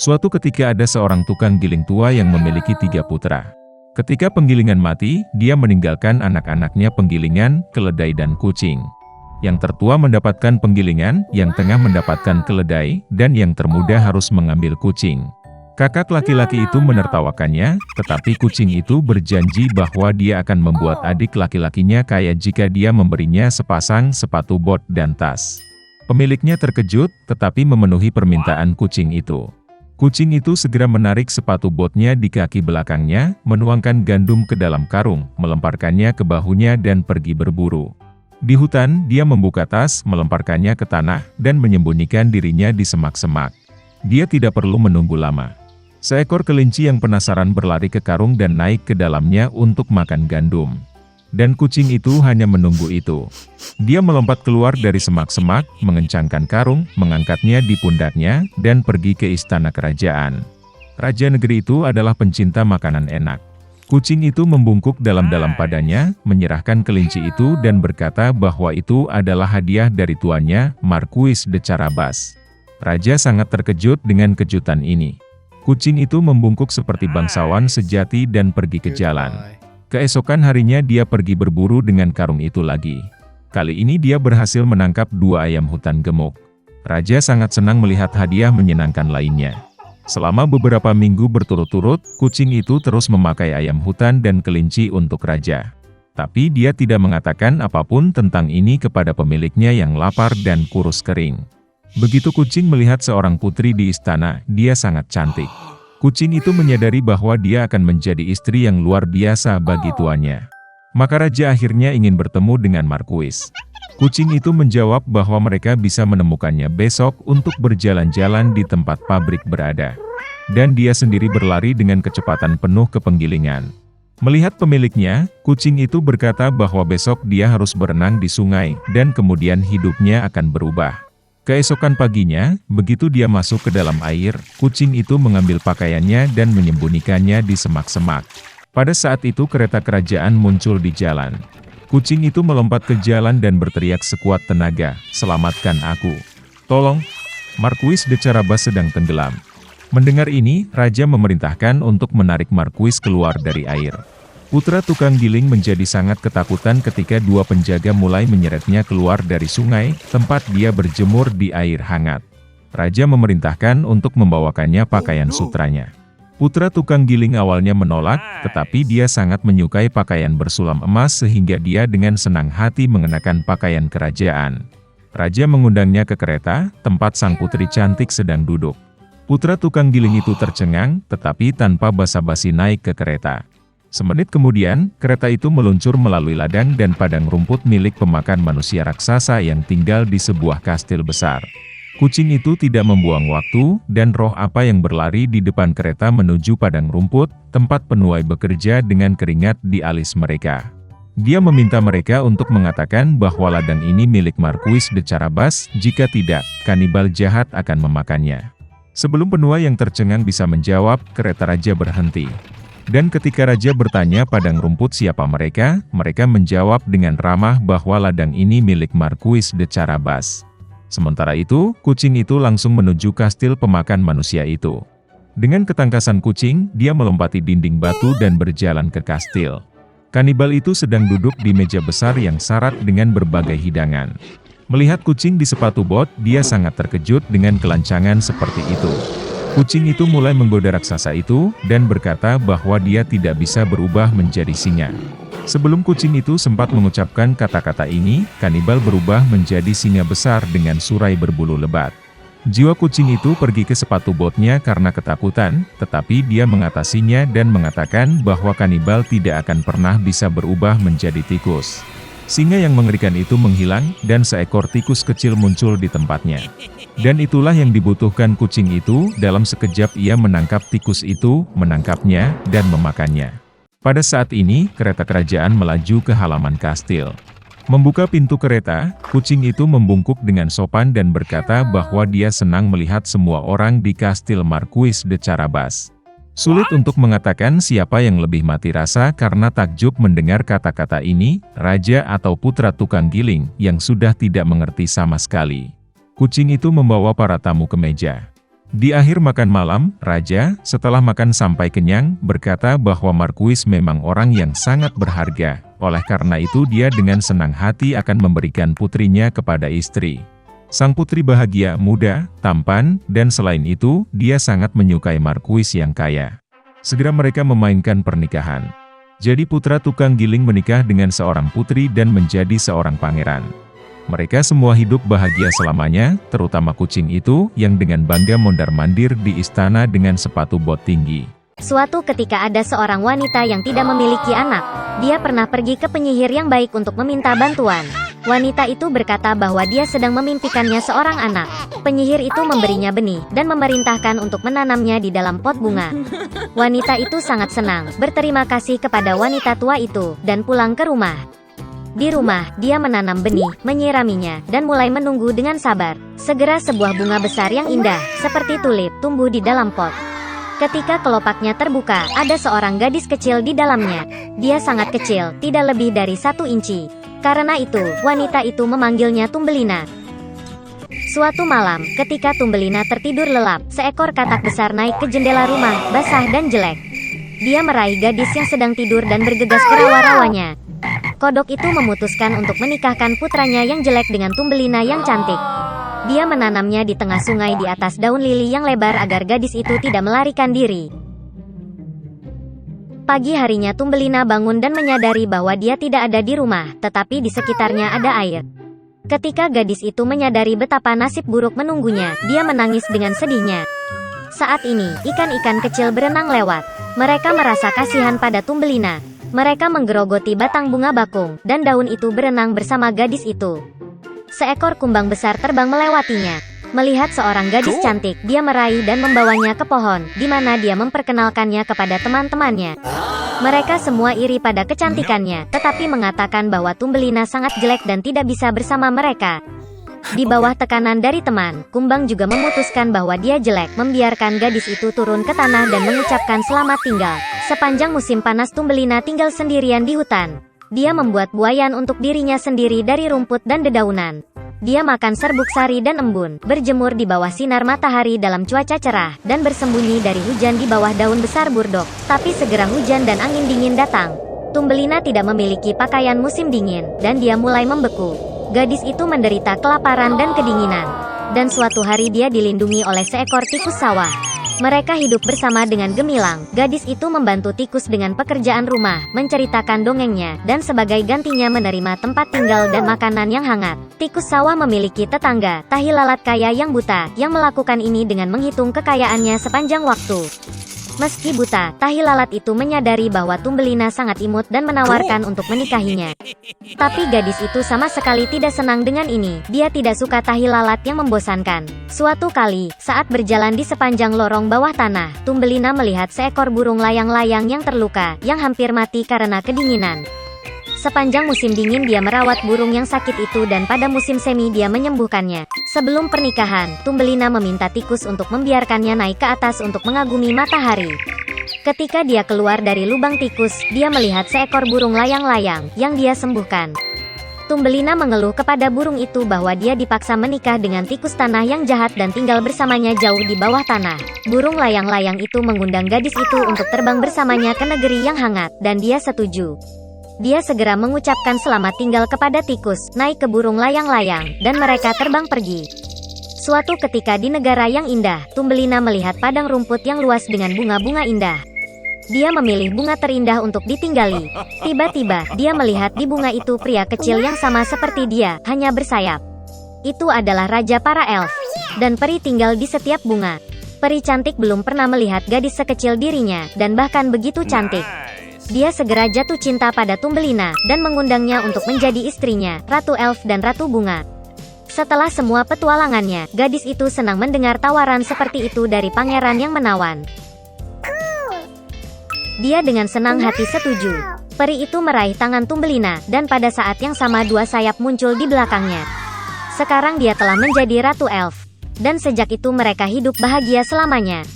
Suatu ketika ada seorang tukang giling tua yang memiliki 3 putra. Ketika penggilingan mati, dia meninggalkan anak-anaknya penggilingan, keledai dan kucing. Yang tertua mendapatkan penggilingan, yang tengah mendapatkan keledai, dan yang termuda harus mengambil kucing. Kakak laki-laki itu menertawakannya, tetapi kucing itu berjanji bahwa dia akan membuat adik laki-lakinya kaya jika dia memberinya sepasang sepatu bot dan tas. Pemiliknya terkejut, tetapi memenuhi permintaan kucing itu. Kucing itu segera menarik sepatu botnya di kaki belakangnya, menuangkan gandum ke dalam karung, melemparkannya ke bahunya dan pergi berburu. Di hutan, dia membuka tas, melemparkannya ke tanah, dan menyembunyikan dirinya di semak-semak. Dia tidak perlu menunggu lama. Seekor kelinci yang penasaran berlari ke karung dan naik ke dalamnya untuk makan gandum. Dan kucing itu hanya menunggu itu. Dia melompat keluar dari semak-semak, mengencangkan karung, mengangkatnya di pundaknya, dan pergi ke istana kerajaan. Raja negeri itu adalah pencinta makanan enak. Kucing itu membungkuk dalam-dalam padanya, menyerahkan kelinci itu dan berkata bahwa itu adalah hadiah dari tuannya, Marquis de Carabas. Raja sangat terkejut dengan kejutan ini. Kucing itu membungkuk seperti bangsawan sejati dan pergi ke jalan. Keesokan harinya dia pergi berburu dengan karung itu lagi. Kali ini dia berhasil menangkap 2 ayam hutan gemuk. Raja sangat senang melihat hadiah menyenangkan lainnya. Selama beberapa minggu berturut-turut, kucing itu terus memakai ayam hutan dan kelinci untuk raja. Tapi dia tidak mengatakan apapun tentang ini kepada pemiliknya yang lapar dan kurus kering. Begitu kucing melihat seorang putri di istana, dia sangat cantik. Kucing itu menyadari bahwa dia akan menjadi istri yang luar biasa bagi tuannya. Maka raja akhirnya ingin bertemu dengan Marquis. Kucing itu menjawab bahwa mereka bisa menemukannya besok untuk berjalan-jalan di tempat pabrik berada. Dan dia sendiri berlari dengan kecepatan penuh ke penggilingan. Melihat pemiliknya, kucing itu berkata bahwa besok dia harus berenang di sungai, dan kemudian hidupnya akan berubah. Keesokan paginya, begitu dia masuk ke dalam air, kucing itu mengambil pakaiannya dan menyembunyikannya di semak-semak. Pada saat itu kereta kerajaan muncul di jalan. Kucing itu melompat ke jalan dan berteriak sekuat tenaga, "Selamatkan aku! Tolong! Marquis de Carabas sedang tenggelam." Mendengar ini, raja memerintahkan untuk menarik Marquis keluar dari air. Putra tukang giling menjadi sangat ketakutan ketika 2 penjaga mulai menyeretnya keluar dari sungai, tempat dia berjemur di air hangat. Raja memerintahkan untuk membawakannya pakaian sutranya. Putra tukang giling awalnya menolak, tetapi dia sangat menyukai pakaian bersulam emas sehingga dia dengan senang hati mengenakan pakaian kerajaan. Raja mengundangnya ke kereta, tempat sang putri cantik sedang duduk. Putra tukang giling itu tercengang, tetapi tanpa basa-basi naik ke kereta. Semenit kemudian, kereta itu meluncur melalui ladang dan padang rumput milik pemakan manusia raksasa yang tinggal di sebuah kastil besar. Kucing itu tidak membuang waktu, dan roh apa yang berlari di depan kereta menuju padang rumput, tempat penuai bekerja dengan keringat di alis mereka. Dia meminta mereka untuk mengatakan bahwa ladang ini milik Marquis de Carabas, jika tidak, kanibal jahat akan memakannya. Sebelum penuai yang tercengang bisa menjawab, kereta raja berhenti. Dan ketika raja bertanya padang rumput siapa mereka, mereka menjawab dengan ramah bahwa ladang ini milik Marquis de Carabas. Sementara itu, kucing itu langsung menuju kastil pemakan manusia itu. Dengan ketangkasan kucing, dia melompati dinding batu dan berjalan ke kastil. Kanibal itu sedang duduk di meja besar yang syarat dengan berbagai hidangan. Melihat kucing di sepatu bot, dia sangat terkejut dengan kelancangan seperti itu. Kucing itu mulai menggoda raksasa itu, dan berkata bahwa dia tidak bisa berubah menjadi singa. Sebelum kucing itu sempat mengucapkan kata-kata ini, kanibal berubah menjadi singa besar dengan surai berbulu lebat. Jiwa kucing itu pergi ke sepatu botnya karena ketakutan, tetapi dia mengatasinya dan mengatakan bahwa kanibal tidak akan pernah bisa berubah menjadi tikus. Singa yang mengerikan itu menghilang, dan seekor tikus kecil muncul di tempatnya. Dan itulah yang dibutuhkan kucing itu, dalam sekejap ia menangkap tikus itu, menangkapnya, dan memakannya. Pada saat ini, kereta kerajaan melaju ke halaman kastil. Membuka pintu kereta, kucing itu membungkuk dengan sopan dan berkata bahwa dia senang melihat semua orang di kastil Marquis de Carabas. Sulit untuk mengatakan siapa yang lebih mati rasa karena takjub mendengar kata-kata ini, raja atau putra tukang giling, yang sudah tidak mengerti sama sekali. Kucing itu membawa para tamu ke meja. Di akhir makan malam, Raja, setelah makan sampai kenyang, berkata bahwa Marquis memang orang yang sangat berharga. Oleh karena itu dia dengan senang hati akan memberikan putrinya kepada istri. Sang putri bahagia, muda, tampan, dan selain itu, dia sangat menyukai Marquis yang kaya. Segera mereka memainkan pernikahan. Jadi putra tukang giling menikah dengan seorang putri dan menjadi seorang pangeran. Mereka semua hidup bahagia selamanya, terutama kucing itu, yang dengan bangga mondar-mandir di istana dengan sepatu bot tinggi. Suatu ketika ada seorang wanita yang tidak memiliki anak. Dia pernah pergi ke penyihir yang baik untuk meminta bantuan. Wanita itu berkata bahwa dia sedang memimpikannya seorang anak. Penyihir itu memberinya benih, dan memerintahkan untuk menanamnya di dalam pot bunga. Wanita itu sangat senang, berterima kasih kepada wanita tua itu, dan pulang ke rumah. Di rumah, dia menanam benih, menyiraminya, dan mulai menunggu dengan sabar. Segera sebuah bunga besar yang indah, seperti tulip, tumbuh di dalam pot. Ketika kelopaknya terbuka, ada seorang gadis kecil di dalamnya. Dia sangat kecil, tidak lebih dari 1 inci. Karena itu, wanita itu memanggilnya Tumbelina. Suatu malam, ketika Tumbelina tertidur lelap, seekor katak besar naik ke jendela rumah, basah dan jelek. Dia meraih gadis yang sedang tidur dan bergegas ke rawa-rawanya. Kodok itu memutuskan untuk menikahkan putranya yang jelek dengan Tumbelina yang cantik. Dia menanamnya di tengah sungai di atas daun lili yang lebar agar gadis itu tidak melarikan diri. Pagi harinya Tumbelina bangun dan menyadari bahwa dia tidak ada di rumah, tetapi di sekitarnya ada air. Ketika gadis itu menyadari betapa nasib buruk menunggunya, dia menangis dengan sedihnya. Saat ini, ikan-ikan kecil berenang lewat. Mereka merasa kasihan pada Tumbelina. Mereka menggerogoti batang bunga bakung, dan daun itu berenang bersama gadis itu. Seekor kumbang besar terbang melewatinya. Melihat seorang gadis cantik, dia meraih dan membawanya ke pohon, di mana dia memperkenalkannya kepada teman-temannya. Mereka semua iri pada kecantikannya, tetapi mengatakan bahwa Tumbelina sangat jelek dan tidak bisa bersama mereka. Di bawah tekanan dari teman, kumbang juga memutuskan bahwa dia jelek, membiarkan gadis itu turun ke tanah dan mengucapkan selamat tinggal. Sepanjang musim panas Tumbelina tinggal sendirian di hutan. Dia membuat buayan untuk dirinya sendiri dari rumput dan dedaunan. Dia makan serbuk sari dan embun, berjemur di bawah sinar matahari dalam cuaca cerah, dan bersembunyi dari hujan di bawah daun besar burdok. Tapi segera hujan dan angin dingin datang. Tumbelina tidak memiliki pakaian musim dingin, dan dia mulai membeku. Gadis itu menderita kelaparan dan kedinginan. Dan suatu hari dia dilindungi oleh seekor tikus sawah. Mereka hidup bersama dengan gemilang. Gadis itu membantu tikus dengan pekerjaan rumah, menceritakan dongengnya, dan sebagai gantinya menerima tempat tinggal dan makanan yang hangat. Tikus sawah memiliki tetangga, tahi lalat kaya yang buta, yang melakukan ini dengan menghitung kekayaannya sepanjang waktu. Meski buta, tahi lalat itu menyadari bahwa Tumbelina sangat imut dan menawarkan untuk menikahinya. Tapi gadis itu sama sekali tidak senang dengan ini. Dia tidak suka tahi lalat yang membosankan. Suatu kali, saat berjalan di sepanjang lorong bawah tanah, Tumbelina melihat seekor burung layang-layang yang terluka, yang hampir mati karena kedinginan. Sepanjang musim dingin dia merawat burung yang sakit itu dan pada musim semi dia menyembuhkannya. Sebelum pernikahan, Tumbelina meminta tikus untuk membiarkannya naik ke atas untuk mengagumi matahari. Ketika dia keluar dari lubang tikus, dia melihat seekor burung layang-layang yang dia sembuhkan. Tumbelina mengeluh kepada burung itu bahwa dia dipaksa menikah dengan tikus tanah yang jahat dan tinggal bersamanya jauh di bawah tanah. Burung layang-layang itu mengundang gadis itu untuk terbang bersamanya ke negeri yang hangat, dan dia setuju. Dia segera mengucapkan selamat tinggal kepada tikus, naik ke burung layang-layang, dan mereka terbang pergi. Suatu ketika di negara yang indah, Tumbelina melihat padang rumput yang luas dengan bunga-bunga indah. Dia memilih bunga terindah untuk ditinggali. Tiba-tiba, dia melihat di bunga itu pria kecil yang sama seperti dia, hanya bersayap. Itu adalah Raja para Elf. Dan peri tinggal di setiap bunga. Peri cantik belum pernah melihat gadis sekecil dirinya, dan bahkan begitu cantik. Dia segera jatuh cinta pada Tumbelina, dan mengundangnya untuk menjadi istrinya, Ratu Elf dan Ratu Bunga. Setelah semua petualangannya, gadis itu senang mendengar tawaran seperti itu dari pangeran yang menawan. Dia dengan senang hati setuju. Peri itu meraih tangan Tumbelina, dan pada saat yang sama dua sayap muncul di belakangnya. Sekarang dia telah menjadi Ratu Elf. Dan sejak itu mereka hidup bahagia selamanya.